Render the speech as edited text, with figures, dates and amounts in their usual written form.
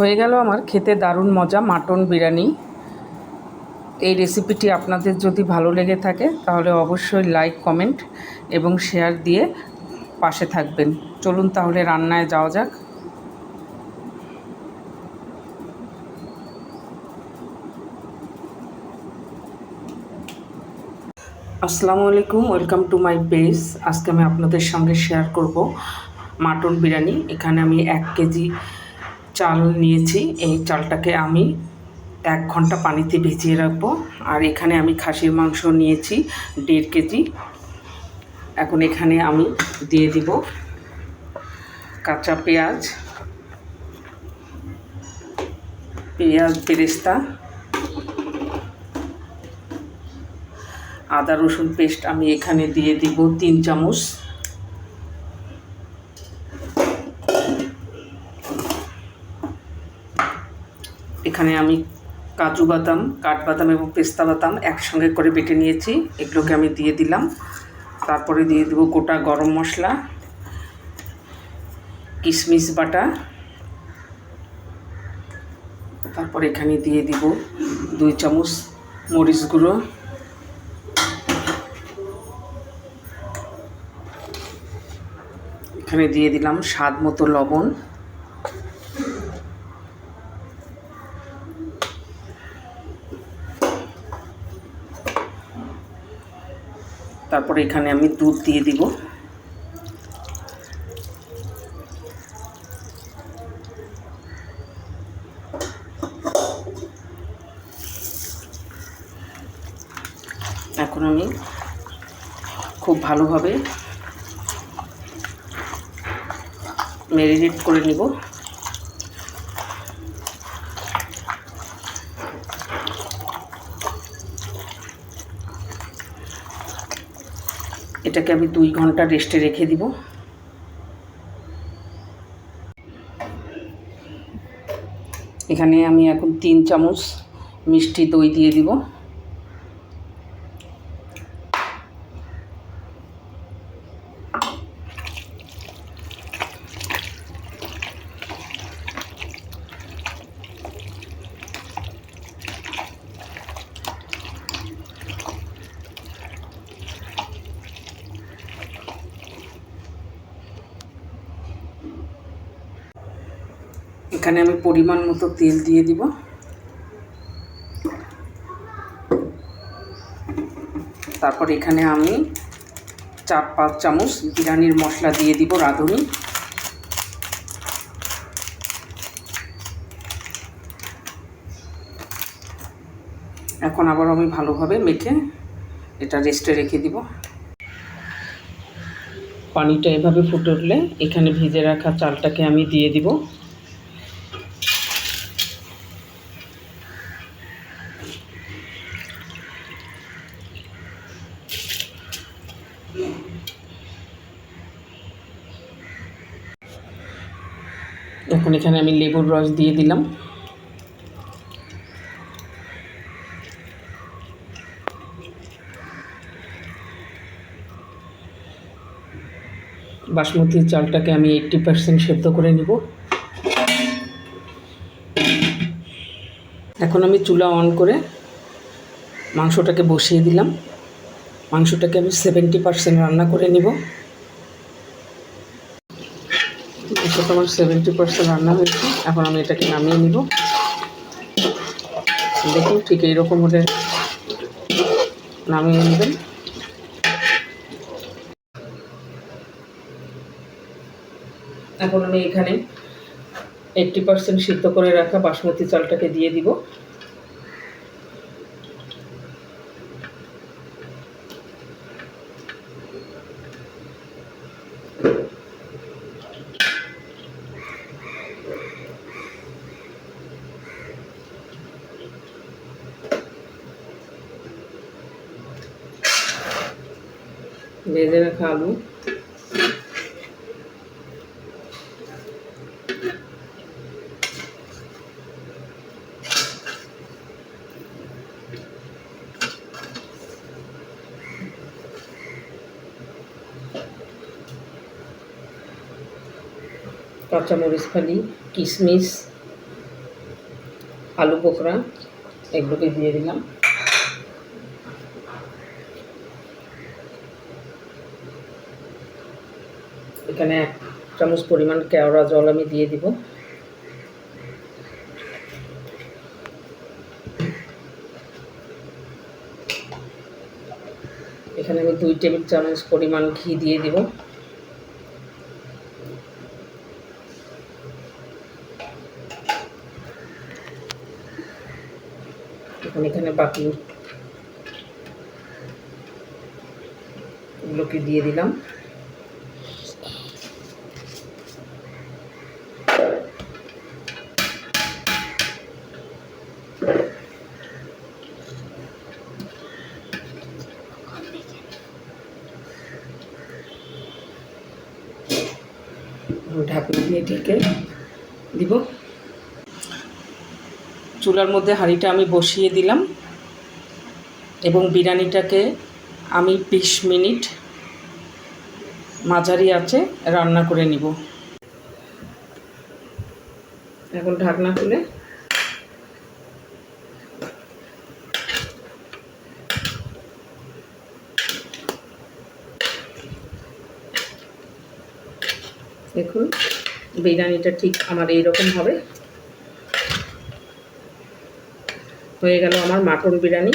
হয়ে গেল আমার খেতে দারুণ মজা মাটন বিরিয়ানি। এই রেসিপিটি আপনাদের যদি ভালো লেগে থাকে তাহলে অবশ্যই লাইক, কমেন্ট এবং শেয়ার দিয়ে পাশে থাকবেন। চলুন তাহলে রান্নায় যাওয়া যাক। আসসালামু আলাইকুম, ওয়েলকাম টু মাই পেজ। আজকে আমি আপনাদের সঙ্গে শেয়ার করব মাটন বিরিয়ানি। এখানে আমি 1 কেজি চাল নিয়েছি। এই চালটাকে আমি 1 ঘন্টা পানিতে ভিজিয়ে রাখবো। আর এখানে আমি খাসির মাংস নিয়েছি 1.5 কেজি। এখন এখানে আমি দিয়ে দিব কাঁচা পেঁয়াজ বেরেস্তা, আদা রসুন পেস্ট আমি এখানে দিয়ে দিব 3 চামচ। এখানে আমি কাজু বাদাম, কাঠবাদাম এবং পেস্তা বাদাম একসঙ্গে করে বেটে নিয়েছি, এগুলোকে আমি দিয়ে দিলাম। তারপরে দিয়ে দেব গোটা গরম মশলা, কিশমিশ বাটা। তারপর এখানে দিয়ে দিব 2 চামচ মরিচ গুঁড়ো, এখানে দিয়ে দিলাম স্বাদ মতো লবণ। তারপরে এখানে আমি দুধ দিয়ে দিব। এখন আমি খুব ভালোভাবে ম্যারিনেট করে নিব। এটাকে আমি 2 ঘন্টা রেস্টে রেখে দিব। এখানে আমি এখন 3 চামচ মিষ্টি দই দিয়ে দিব। এখানে আমি পরিমাণ মতো তেল দিয়ে দিব। তারপর এখানে আমি 4-5 চামচ বিরিয়ানির মশলা দিয়ে দিব, রাঁধুনি। এখন আবার আমি ভালোভাবে মেখে এটা রেস্টে রেখে দিব। পানিটা এভাবে ফুটে উঠলে এখানে ভেজে রাখা চালটাকে আমি দিয়ে দিব। এখন এখানে আমি লেবুর রস দিয়ে দিলাম। বাসমতি চালটাকে আমি 80% সেদ্ধ করে নিব। এখন আমি চুলা অন করে মাংসটাকে বসিয়ে দিলাম। মাংসটাকে আমি 70% রান্না করে নিব। মাংসটা আমার 70% রান্না হয়েছে। এখন আমি এটাকে নামিয়ে নিব। দেখুন, ঠিক এইরকম হলে নামিয়ে নেবেন। এখন আমি এখানে 80% সিদ্ধ করে রাখা বাসমতি চালটাকে দিয়ে দিব। ভেজে রাখা আলু, কাঁচামরিচ ফালি, কিশমিশ, আলু বোখরা এগুলোকে দিয়ে দিলাম। এখানে 1 চামচ পরিমাণ কেওড়া জল আমি দিয়ে দিব। এখানে আমি 2 টেবিল চামচ পরিমাণ ঘি দিয়ে দিব। এখানে বাকি এগুলোকে দিয়ে দিলাম। ঢাকনা দিয়ে ঢেকে দিব। চুলার মধ্যে হাঁড়িটা আমি বসিয়ে দিলাম এবং বিরিয়ানিটাকে আমি 20 মিনিট মাঝারি আঁচে রান্না করে নিব। এখন ঢাকনা খুলে দেখুন বিরিয়ানিটা ঠিক আমার এইরকম হবে। হয়ে গেল আমার মাটন বিরিয়ানি।